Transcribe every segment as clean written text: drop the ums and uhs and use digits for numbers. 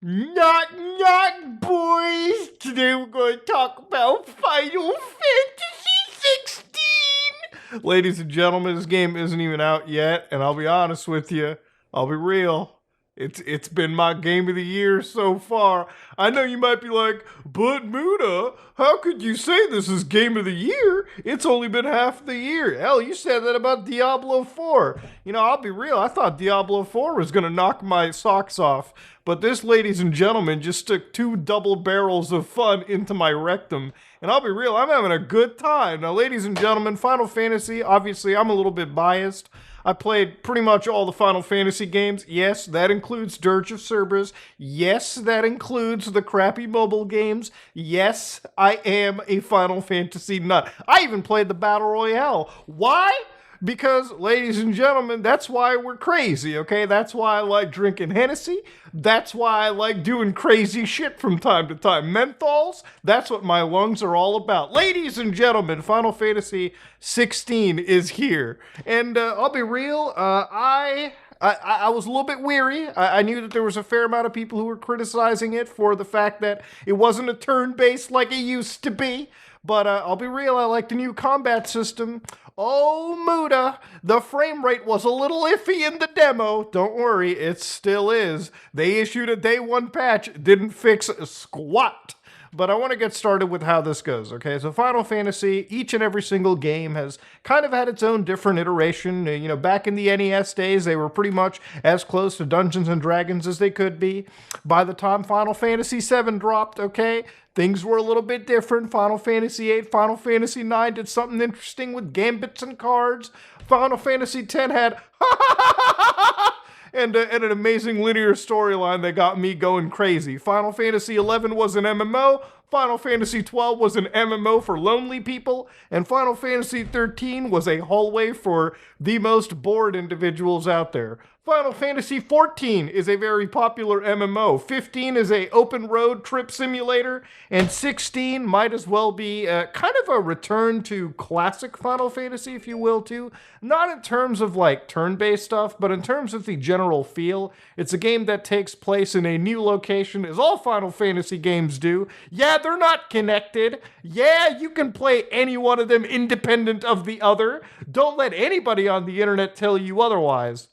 Knock, boys! Today we're going to talk about Final Fantasy 16! Ladies and gentlemen, this game isn't even out yet, and I'll be honest with you, I'll be real. It's been my game of the year so far. I know you might be like, but Muda, how could you say this is game of the year? It's only been half the year. Hell, you said that about Diablo 4. You know, I'll be real, I thought Diablo 4 was gonna knock my socks off. But this, ladies and gentlemen, just stuck two double barrels of fun into my rectum. And I'll be real, I'm having a good time. Now, ladies and gentlemen, Final Fantasy, obviously I'm a little bit biased. I played pretty much all the Final Fantasy games. Yes, that includes Dirge of Cerberus. Yes, that includes the crappy mobile games. Yes, I am a Final Fantasy nut. I even played the Battle Royale. Why? Because, ladies and gentlemen, that's why we're crazy, okay? That's why I like drinking Hennessy. That's why I like doing crazy shit from time to time. Menthols, that's what my lungs are all about. Ladies and gentlemen, Final Fantasy 16 is here. And I'll be real, I was a little bit weary. I knew that there was a fair amount of people who were criticizing it for the fact that it wasn't a turn-based like it used to be. But I'll be real, I like the new combat system. Oh, Muda, the frame rate was a little iffy in the demo. Don't worry, it still is. They issued a day one patch, didn't fix a squat. But I want to get started with how this goes, okay? So Final Fantasy, each and every single game has kind of had its own different iteration. You know, back in the NES days, they were pretty much as close to Dungeons and Dragons as they could be. By the time Final Fantasy VII dropped, okay, things were a little bit different. Final Fantasy VIII, Final Fantasy IX did something interesting with gambits and cards. Final Fantasy X had and an amazing linear storyline that got me going crazy. Final Fantasy XI was an MMO, Final Fantasy XII was an MMO for lonely people, and Final Fantasy XIII was a hallway for the most bored individuals out there. Final Fantasy XIV is a very popular MMO. 15 is a open road trip simulator, and 16 might as well be kind of a return to classic Final Fantasy, if you will, too. Not in terms of like turn-based stuff, but in terms of the general feel. It's a game that takes place in a new location, as all Final Fantasy games do. Yeah, they're not connected. Yeah, you can play any one of them independent of the other. Don't let anybody on the internet tell you otherwise.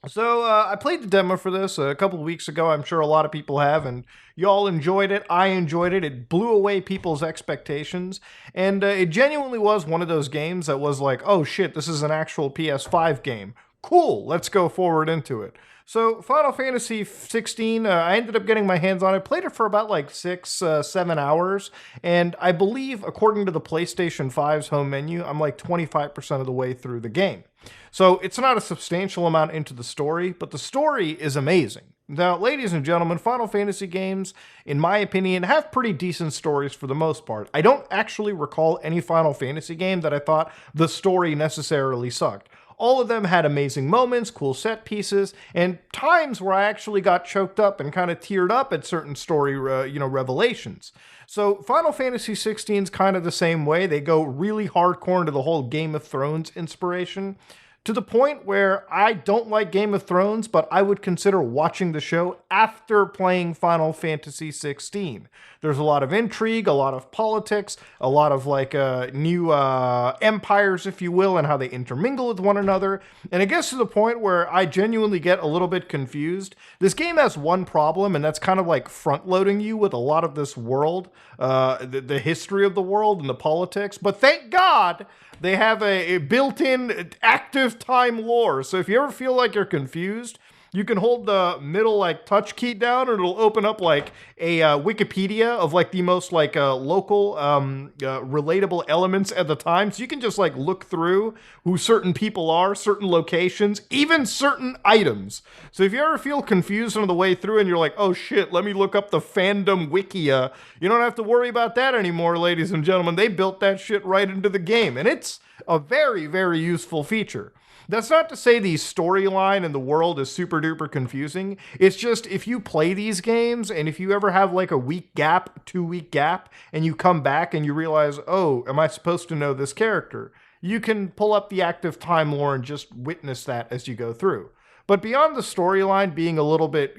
So I played the demo for this a couple of weeks ago. I'm sure a lot of people have, and y'all enjoyed it. I enjoyed it. It blew away people's expectations, and it genuinely was one of those games that was like, oh shit, this is an actual PS5 game. Cool, let's go forward into it. So Final Fantasy 16, I ended up getting my hands on it. Played it for about like 7 hours. And I believe, according to the PlayStation 5's home menu, I'm like 25% of the way through the game. So it's not a substantial amount into the story, but the story is amazing. Now, ladies and gentlemen, Final Fantasy games, in my opinion, have pretty decent stories for the most part. I don't actually recall any Final Fantasy game that I thought the story necessarily sucked. All of them had amazing moments, cool set pieces, and times where I actually got choked up and kind of teared up at certain story, revelations. So Final Fantasy XVI is kind of the same way. They go really hardcore into the whole Game of Thrones inspiration, to the point where I don't like Game of Thrones, but I would consider watching the show after playing Final Fantasy XVI. There's a lot of intrigue, a lot of politics, a lot of like new empires, if you will, and how they intermingle with one another. And it gets to the point where I genuinely get a little bit confused. This game has one problem, and that's kind of like front-loading you with a lot of this world, the history of the world and the politics. But thank God they have a built-in active time lore. So if you ever feel like you're confused, you can hold the middle like touch key down and it'll open up like a Wikipedia of like the most like local relatable elements at the time. So you can just like look through who certain people are, certain locations, even certain items. So if you ever feel confused on the way through and you're like, oh shit, let me look up the fandom wikia, you don't have to worry about that anymore, ladies and gentlemen. They built that shit right into the game, and it's a very, very useful feature. That's not to say the storyline in the world is super duper confusing. It's just if you play these games and if you ever have like a week gap, 2-week gap, and you come back and you realize, oh, am I supposed to know this character? You can pull up the active time lore and just witness that as you go through. But beyond the storyline being a little bit,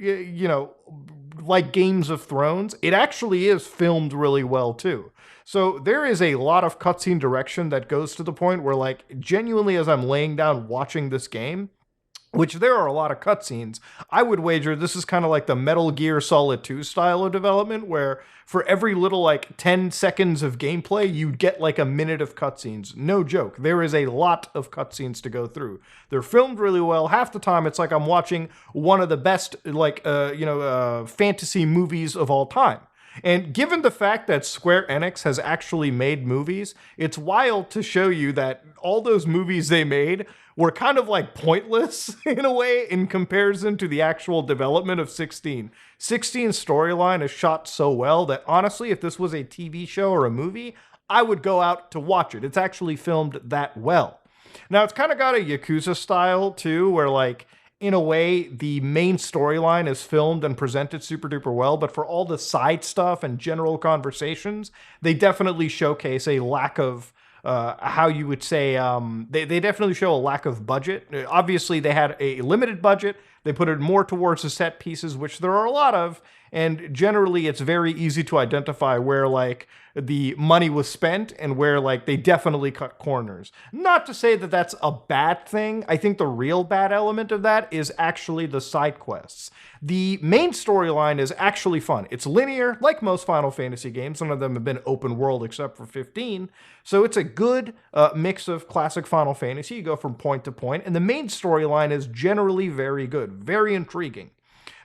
like Games of Thrones, it actually is filmed really well too. So there is a lot of cutscene direction that goes to the point where, like, genuinely, as I'm laying down watching this game, which there are a lot of cutscenes, I would wager this is kind of like the Metal Gear Solid 2 style of development, where for every little like 10 seconds of gameplay, you get like a minute of cutscenes. No joke. There is a lot of cutscenes to go through. They're filmed really well. Half the time, it's like I'm watching one of the best, like, fantasy movies of all time. And given the fact that Square Enix has actually made movies, it's wild to show you that all those movies they made were kind of like pointless in a way in comparison to the actual development of 16. 16's storyline is shot so well that honestly, if this was a TV show or a movie, I would go out to watch it. It's actually filmed that well. Now, it's kind of got a Yakuza style too, where like, in a way, the main storyline is filmed and presented super duper well, but for all the side stuff and general conversations, they definitely showcase a lack of, how you would say, they definitely show a lack of budget. Obviously, they had a limited budget. They put it more towards the set pieces, which there are a lot of, and generally it's very easy to identify where like the money was spent and where like they definitely cut corners. Not to say that that's a bad thing. I think the real bad element of that is actually the side quests. The main storyline is actually fun. It's linear, like most Final Fantasy games. None of them have been open world except for 15. So it's a good mix of classic Final Fantasy. You go from point to point, and the main storyline is generally very good, very intriguing.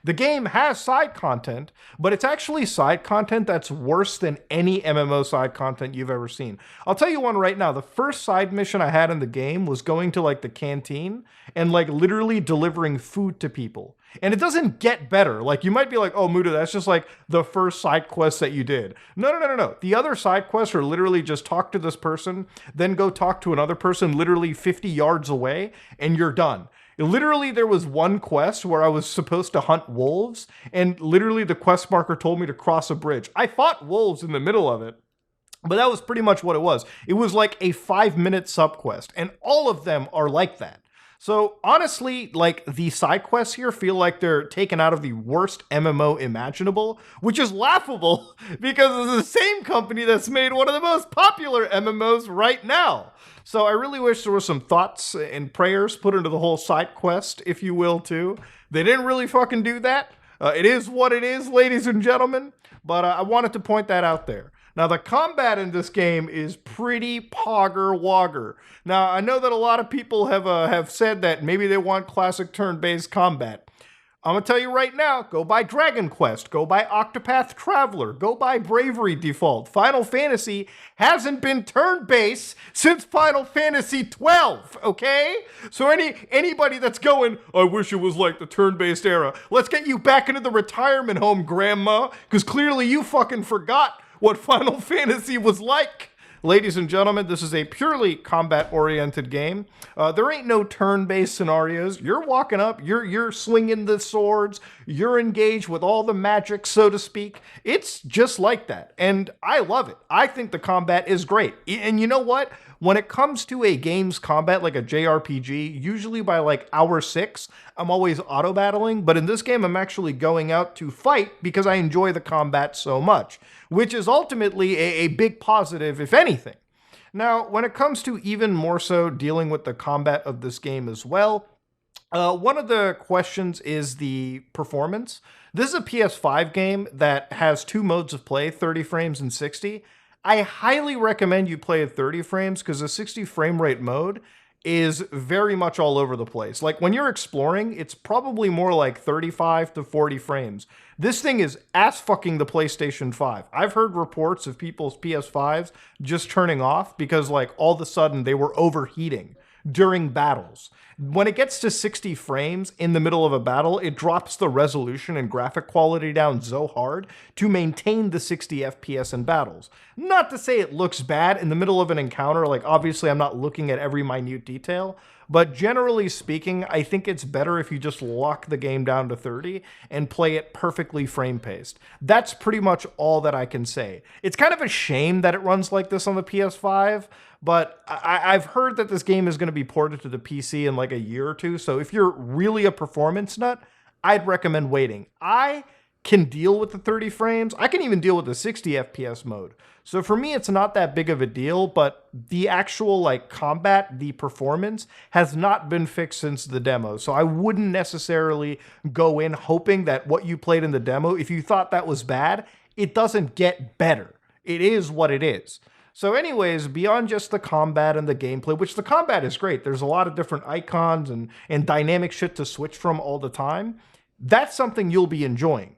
The game has side content, but it's actually side content that's worse than any MMO side content you've ever seen. I'll tell you one right now. The first side mission I had in the game was going to like the canteen and like literally delivering food to people. And it doesn't get better. Like, you might be like, oh, Muda, that's just like the first side quest that you did. No. The other side quests are literally just talk to this person, then go talk to another person literally 50 yards away, and you're done. Literally, there was one quest where I was supposed to hunt wolves, and literally the quest marker told me to cross a bridge. I fought wolves in the middle of it, but that was pretty much what it was. It was like a 5-minute subquest, and all of them are like that. So honestly, like, the side quests here feel like they're taken out of the worst MMO imaginable, which is laughable because it's the same company that's made one of the most popular MMOs right now. So I really wish there were some thoughts and prayers put into the whole side quest, if you will, too. They didn't really fucking do that. It is what it is, ladies and gentlemen, but I wanted to point that out there. Now, the combat in this game is pretty pogger-wogger. Now, I know that a lot of people have said that maybe they want classic turn-based combat. I'm going to tell you right now, go buy Dragon Quest, go buy Octopath Traveler, go buy Bravery Default. Final Fantasy hasn't been turn-based since Final Fantasy 12, okay? So anybody that's going, I wish it was like the turn-based era, let's get you back into the retirement home, Grandma, because clearly you fucking forgot what Final Fantasy was like. Ladies and gentlemen, this is a purely combat-oriented game. There ain't no turn-based scenarios. You're walking up, you're swinging the swords, you're engaged with all the magic, so to speak. It's just like that, and I love it. I think the combat is great. And you know what? When it comes to a game's combat, like a JRPG, usually by like hour 6, I'm always auto-battling, but in this game, I'm actually going out to fight because I enjoy the combat so much, which is ultimately a big positive, if anything. Now, when it comes to even more so dealing with the combat of this game as well, one of the questions is the performance. This is a PS5 game that has 2 modes of play, 30 frames and 60. I highly recommend you play at 30 frames because the 60 frame rate mode is very much all over the place. Like, when you're exploring, it's probably more like 35 to 40 frames. This thing is ass fucking the PlayStation 5. I've heard reports of people's PS5s just turning off because, like, all of a sudden they were overheating during battles. When it gets to 60 frames in the middle of a battle, it drops the resolution and graphic quality down so hard to maintain the 60 FPS in battles. Not to say it looks bad in the middle of an encounter, like, obviously I'm not looking at every minute detail, but generally speaking, I think it's better if you just lock the game down to 30 and play it perfectly frame-paced. That's pretty much all that I can say. It's kind of a shame that it runs like this on the PS5, but I've heard that this game is going to be ported to the PC in like a year or two, so if you're really a performance nut, I'd recommend waiting. I can deal with the 30 frames. I can even deal with the 60 FPS mode. So for me, it's not that big of a deal, but the actual like combat, the performance has not been fixed since the demo. So I wouldn't necessarily go in hoping that what you played in the demo, if you thought that was bad, it doesn't get better. It is what it is. So anyways, beyond just the combat and the gameplay, which the combat is great, there's a lot of different icons and dynamic shit to switch from all the time. That's something you'll be enjoying.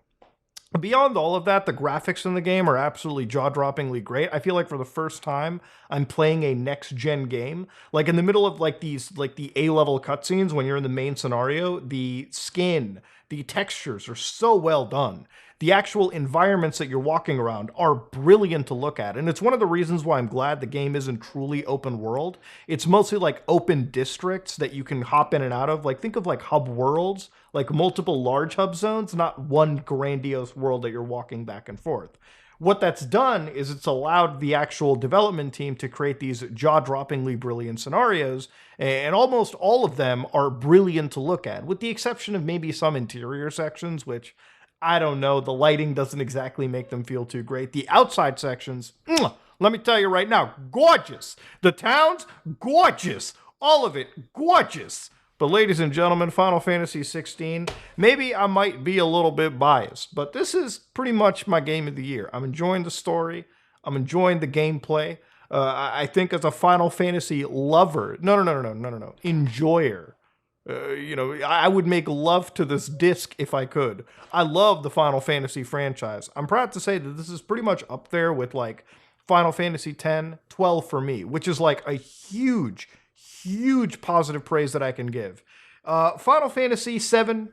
Beyond all of that, the graphics in the game are absolutely jaw-droppingly great. I feel like for the first time, I'm playing a next-gen game. Like in the middle of like these, like the A-level cutscenes when you're in the main scenario, the skin, the textures are so well done. The actual environments that you're walking around are brilliant to look at. And it's one of the reasons why I'm glad the game isn't truly open world. It's mostly like open districts that you can hop in and out of. Like think of like hub worlds, like multiple large hub zones, not one grandiose world that you're walking back and forth. What that's done is it's allowed the actual development team to create these jaw-droppingly brilliant scenarios, and almost all of them are brilliant to look at, with the exception of maybe some interior sections, which I don't know, the lighting doesn't exactly make them feel too great. The outside sections, let me tell you right now, gorgeous. The towns, gorgeous. All of it, gorgeous. But ladies and gentlemen, Final Fantasy 16, maybe I might be a little bit biased, but this is pretty much my game of the year. I'm enjoying the story. I'm enjoying the gameplay. I think as a Final Fantasy lover, no, enjoyer, I would make love to this disc if I could. I love the Final Fantasy franchise. I'm proud to say that this is pretty much up there with like Final Fantasy 10, 12 for me, which is like a huge positive praise that I can give. Final Fantasy 7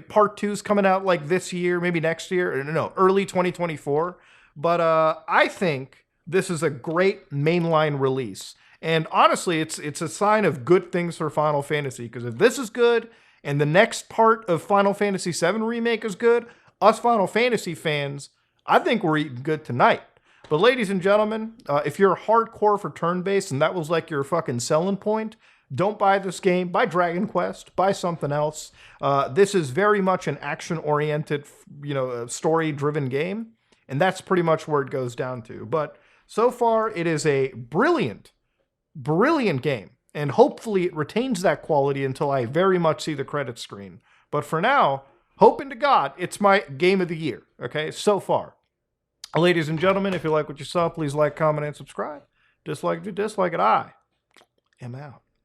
Part 2 is coming out like this year, maybe next year. No, early 2024. But I think this is a great mainline release. And honestly, it's a sign of good things for Final Fantasy, because if this is good and the next part of Final Fantasy VII Remake is good, us Final Fantasy fans, I think we're eating good tonight. But ladies and gentlemen, if you're hardcore for turn-based and that was like your fucking selling point, don't buy this game. Buy Dragon Quest. Buy something else. This is very much an action-oriented, story-driven game, and that's pretty much where it goes down to. But so far, it is a brilliant game, and hopefully it retains that quality until I very much see the credits screen. But for now, hoping to God, it's my game of the year, okay, so far. Ladies and gentlemen, if you like what you saw, please like, comment, and subscribe. Dislike it, I am out.